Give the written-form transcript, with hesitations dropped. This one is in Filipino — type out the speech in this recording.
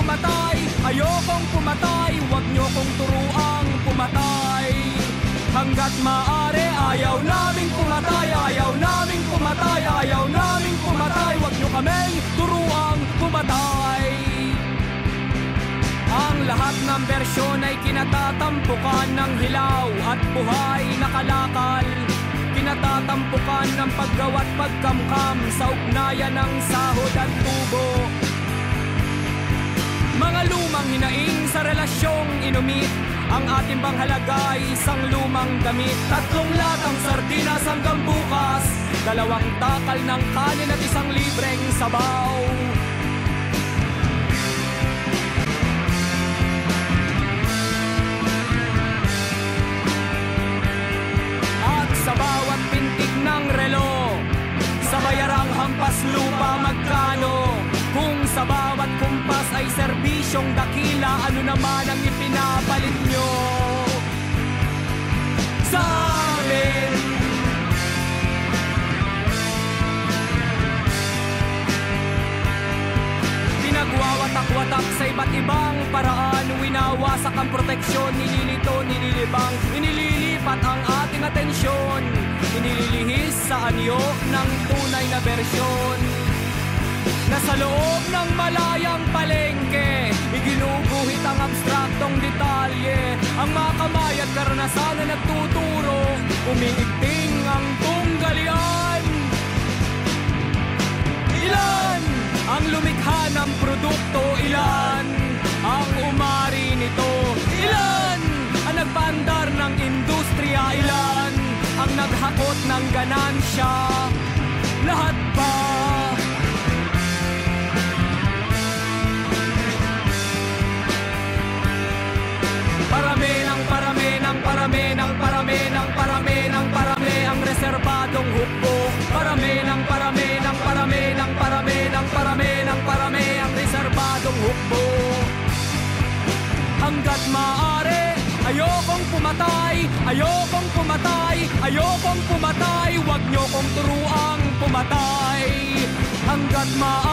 pumatay, ayokong pumatay, wag nyo kong turuang pumatay. Hanggat maaari, ayaw naming pumatay, ayaw naming pumatay, ayaw naming pumatay, wag nyo kaming turuang pumatay. Ang lahat ng bersyon ay kinatatampukan ng hilaw at buhay na kalakal. Kinatatampukan ng paggawa't pagkamkam sa ugnayan ng sahod at tubo. Mga lumang hinaing sa relasyong inumit, ang ating bang halaga ay isang lumang damit. 3 latang sardinas hanggang bukas, 2 takal ng kanin at 1 libreng sabaw. At sa bawat pintig ng relo, sa bayarang hampas lupa magkano? Kung sa bawat kumpas ay serbisyong dakila, ano naman ang ipinapalit nyo sa amin? Pinagwawatak-watak sa iba't ibang paraan, winawasak ang proteksyon, nililito, nililibang, inililipat ang ating atensyon, inililihis sa anyo ng tunay na bersyon. Nasa loob ng malayang palengke, iginuguhit ang abstraktong detalye. Ang mga kamay at karanasan na nagtuturo, umiigting ang tunggalian. Ilan ang lumikha ng produkto, ilan ang umari nito, ilan ang nagpaandar ng industriya, ilan ang naghakot ng ganansya, lahat ba? Parami ng parami ng parami ng parami ng parami ng parami ang reserbadong hukbo. Parami ng parami ng parami ng parami ng parami ng parami ang reserbadong hukbo. Hanggat maaari, ayokong pumatay, ayokong pumatay, ayokong pumatay, wag nyo kong turuang pumatay. Hanggat maaari